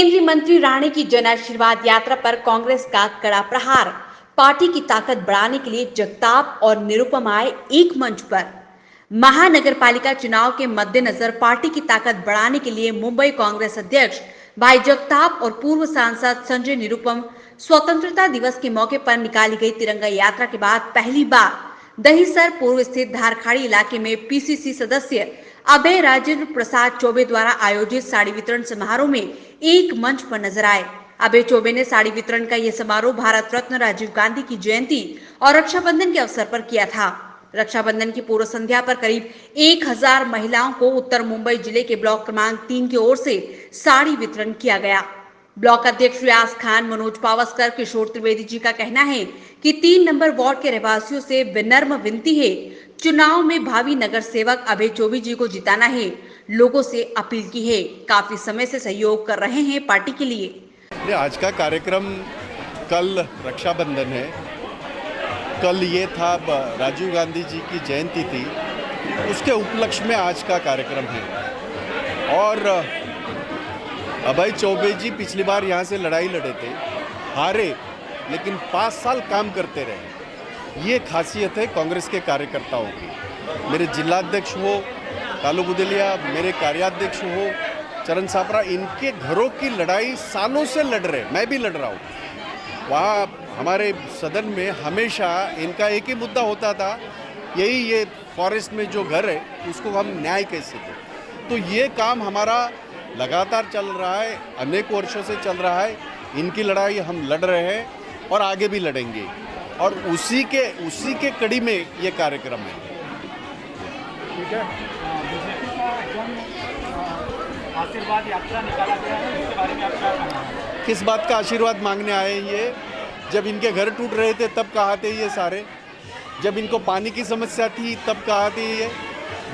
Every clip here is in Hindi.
केंद्रीय मंत्री राणे की जन आशीर्वाद यात्रा पर कांग्रेस का कड़ा प्रहार। पार्टी की ताकत बढ़ाने के लिए जगताप और निरुपम आए एक मंच पर। महानगरपालिका चुनाव के मद्देनजर पार्टी की ताकत बढ़ाने के लिए मुंबई कांग्रेस अध्यक्ष भाई जगताप और पूर्व सांसद संजय निरुपम स्वतंत्रता दिवस के मौके पर निकाली गई तिरंगा यात्रा के बाद पहली बार दहिसर पूर्व स्थित धारखाड़ी इलाके में पीसीसी सदस्य अभय राजेंद्र प्रसाद चौबे द्वारा आयोजित साड़ी वितरण समारोह में एक मंच पर नजर आए। अभय चौबे ने साड़ी वितरण का यह समारोह भारत रत्न राजीव गांधी की जयंती और रक्षाबंधन के अवसर पर किया था। रक्षाबंधन की पूर्व संध्या पर करीब 1000 महिलाओं को उत्तर मुंबई जिले के ब्लॉक क्रमांक 3 की ओर से साड़ी वितरण किया गया। ब्लॉक अध्यक्ष रियाज खान, मनोज पावस्कर, किशोर त्रिवेदी जी का कहना है कि 3 नंबर वार्ड के रहवासियों से विनम्र विनती है, चुनाव में भावी नगर सेवक अभय चौबे जी को जिताना है। लोगों से अपील की है, काफी समय से सहयोग कर रहे हैं पार्टी के लिए। आज का कार्यक्रम, कल रक्षाबंधन है, कल ये था राजीव गांधी जी की जयंती थी, उसके उपलक्ष्य में आज का कार्यक्रम है। और अभय चौबे जी पिछली बार यहाँ से लड़ाई लड़े थे, हारे, लेकिन 5 साल काम करते रहे। ये खासियत है कांग्रेस के कार्यकर्ताओं की। मेरे जिलाध्यक्ष हो कालू बुदेलिया, मेरे कार्याध्यक्ष हो चरण सापरा, इनके घरों की लड़ाई सालों से लड़ रहे, मैं भी लड़ रहा हूँ। वहाँ हमारे सदन में हमेशा इनका एक ही मुद्दा होता था, यही ये फॉरेस्ट में जो घर है उसको हम न्याय कैसे दें। तो ये काम हमारा लगातार चल रहा है, अनेक वर्षों से चल रहा है। इनकी लड़ाई हम लड़ रहे हैं और आगे भी लड़ेंगे, और उसी के कड़ी में ये कार्यक्रम है। ठीक है, बीजेपी का आशीर्वाद यात्रा निकाला गया है, इसके बारे में आप क्या कहना है? किस बात का आशीर्वाद मांगने आए ये? जब इनके घर टूट रहे थे तब कहा थे ये सारे, जब इनको पानी की समस्या थी तब कहा थे ये,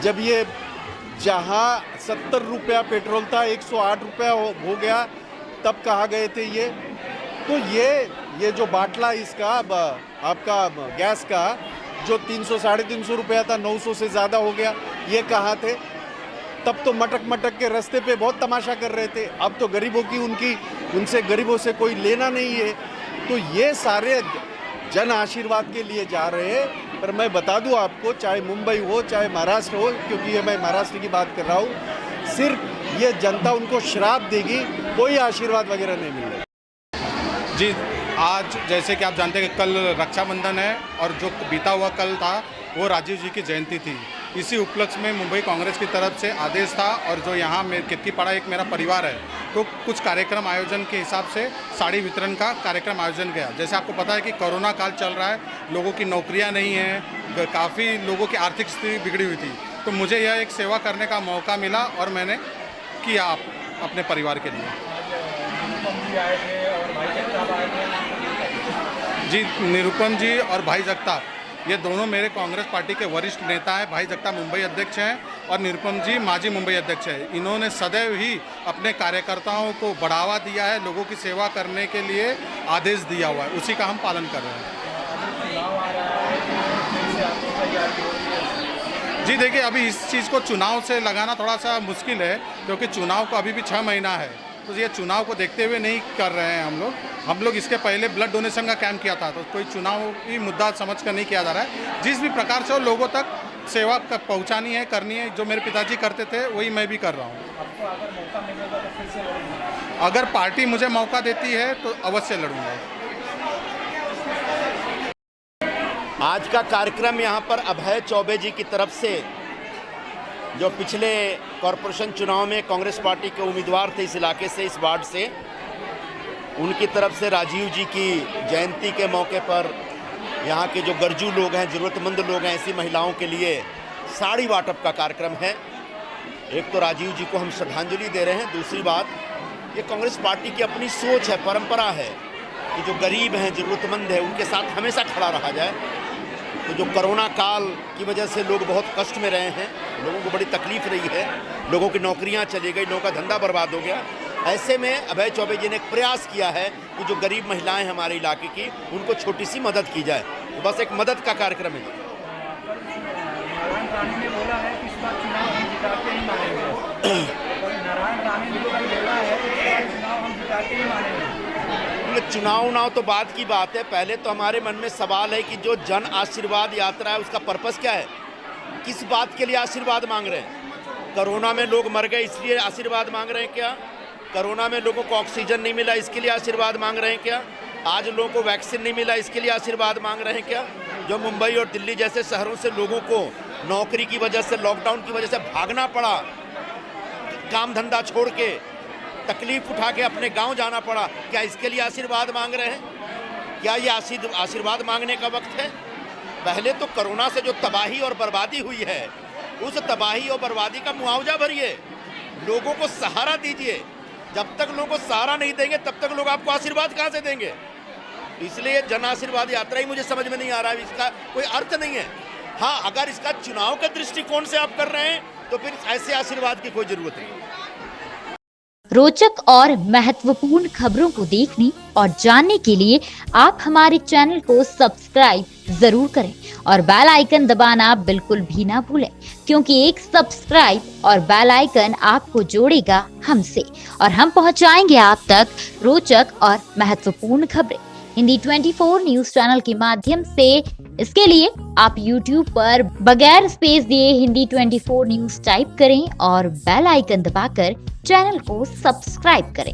जब ये जहाँ 70 रुपया पेट्रोल था 108 रुपया हो गया तब कहा गए थे ये। तो ये जो बाटला इसका आपका गैस का जो 300 साढ़े 300 रुपया था 900 से ज़्यादा हो गया, ये कहाँ थे? तब तो मटक के रास्ते पे बहुत तमाशा कर रहे थे। अब तो गरीबों की उनसे गरीबों से कोई लेना नहीं है। तो ये सारे जन आशीर्वाद के लिए जा रहे हैं। पर मैं बता दूं आपको, चाहे मुंबई हो चाहे महाराष्ट्र हो, क्योंकि ये मैं महाराष्ट्र की बात कर रहा हूँ, सिर्फ ये जनता उनको श्राप देगी, कोई आशीर्वाद वगैरह नहीं मिलेगा। जी, आज जैसे कि आप जानते हैं कि कल रक्षाबंधन है और जो बीता हुआ कल था वो राजीव जी की जयंती थी। इसी उपलक्ष्य में मुंबई कांग्रेस की तरफ से आदेश था, और जो यहाँ केतकीपाड़ा एक मेरा परिवार है, तो कुछ कार्यक्रम आयोजन के हिसाब से साड़ी वितरण का कार्यक्रम आयोजन गया। जैसे आपको पता है कि कोरोना काल चल रहा है, लोगों की नौकरियाँ नहीं हैं, काफ़ी लोगों की आर्थिक स्थिति बिगड़ी हुई थी। तो मुझे यह एक सेवा करने का मौका मिला और मैंने किया अपने परिवार के लिए। जी, निरुपम जी और भाई जगताप, ये दोनों मेरे कांग्रेस पार्टी के वरिष्ठ नेता हैं। भाई जगताप मुंबई अध्यक्ष हैं और निरुपम जी माजी मुंबई अध्यक्ष हैं। इन्होंने सदैव ही अपने कार्यकर्ताओं को बढ़ावा दिया है, लोगों की सेवा करने के लिए आदेश दिया हुआ है, उसी का हम पालन कर रहे हैं। जी देखिए, अभी इस चीज़ को चुनाव से लगाना थोड़ा सा मुश्किल है, क्योंकि चुनाव को अभी भी 6 महीना है। तो ये चुनाव को देखते हुए नहीं कर रहे हैं हम लोग इसके पहले ब्लड डोनेशन का कैंप किया था, तो कोई चुनावी मुद्दा समझ कर नहीं किया जा रहा है। जिस भी प्रकार से लोगों तक सेवा पहुंचानी है, करनी है, जो मेरे पिताजी करते थे वही मैं भी कर रहा हूं। अगर मौका मिलेगा तो फिर से लड़ूंगा? अगर पार्टी मुझे मौका देती है तो अवश्य लड़ूंगा। आज का कार्यक्रम यहाँ पर अभय चौबे जी की तरफ से, जो पिछले कॉरपोरेशन चुनाव में कांग्रेस पार्टी के उम्मीदवार थे इस इलाके से, इस वार्ड से, उनकी तरफ से राजीव जी की जयंती के मौके पर यहाँ के जो गरजू लोग हैं, ज़रूरतमंद लोग हैं, ऐसी महिलाओं के लिए साड़ी वाटप का कार्यक्रम है। एक तो राजीव जी को हम श्रद्धांजलि दे रहे हैं, दूसरी बात ये कांग्रेस पार्टी की अपनी सोच है, परंपरा है कि जो गरीब हैं, ज़रूरतमंद है, उनके साथ हमेशा खड़ा रहा जाए। तो जो कोरोना काल की वजह से लोग बहुत कष्ट में रहे हैं, लोगों को बड़ी तकलीफ रही है, लोगों की नौकरियां चली गई, लोगों का धंधा बर्बाद हो गया। ऐसे में अभय चौबे जी ने एक प्रयास किया है कि जो गरीब महिलाएं हमारे इलाके की, उनको छोटी सी मदद की जाए। तो बस एक मदद का कार्यक्रम है। नारायण राणे ने बोला है कि इस बार चुनाव हम जिताते ही मानेंगे। नारायण राणे ने बोला है कि इस बार चुनाव हम सरकार के लिए मानेंगे? चुनाव तो बात की बात है। पहले तो हमारे मन में सवाल है कि जो जन आशीर्वाद यात्रा है उसका पर्पस क्या है, किस बात के लिए आशीर्वाद मांग रहे हैं? कोरोना में लोग मर गए इसलिए आशीर्वाद मांग रहे हैं क्या? कोरोना में लोगों को ऑक्सीजन नहीं मिला इसके लिए आशीर्वाद मांग रहे हैं क्या? आज लोगों को वैक्सीन नहीं मिला इसके लिए आशीर्वाद मांग रहे हैं क्या? जो मुंबई और दिल्ली जैसे शहरों से लोगों को नौकरी की वजह से, लॉकडाउन की वजह से भागना पड़ा, काम धंधा छोड़ के, तकलीफ उठा के अपने गांव जाना पड़ा, क्या इसके लिए आशीर्वाद मांग रहे हैं? क्या ये आशीर्वाद मांगने का वक्त है? पहले तो कोरोना से जो तबाही और बर्बादी हुई है उस तबाही और बर्बादी का मुआवजा भरिए, लोगों को सहारा दीजिए। जब तक लोगों को सहारा नहीं देंगे तब तक लोग आपको आशीर्वाद कहाँ से देंगे? इसलिए जन आशीर्वाद यात्रा ही मुझे समझ में नहीं आ रहा है, इसका कोई अर्थ नहीं है। हाँ, अगर इसका चुनाव के दृष्टिकोण से आप कर रहे हैं तो फिर ऐसे आशीर्वाद की कोई जरूरत नहीं। रोचक और महत्वपूर्ण खबरों को देखने और जानने के लिए आप हमारे चैनल को सब्सक्राइब जरूर करें और बेल आइकन दबाना बिल्कुल भी ना भूलें, क्योंकि एक सब्सक्राइब और बेल आइकन आपको जोड़ेगा हमसे और हम पहुंचाएंगे आप तक रोचक और महत्वपूर्ण खबरें हिंदी 24 न्यूज चैनल के माध्यम से। इसके लिए आप YouTube पर बगैर स्पेस दिए हिंदी 24 न्यूज टाइप करें और बेल आइकन दबाकर चैनल को सब्सक्राइब करें।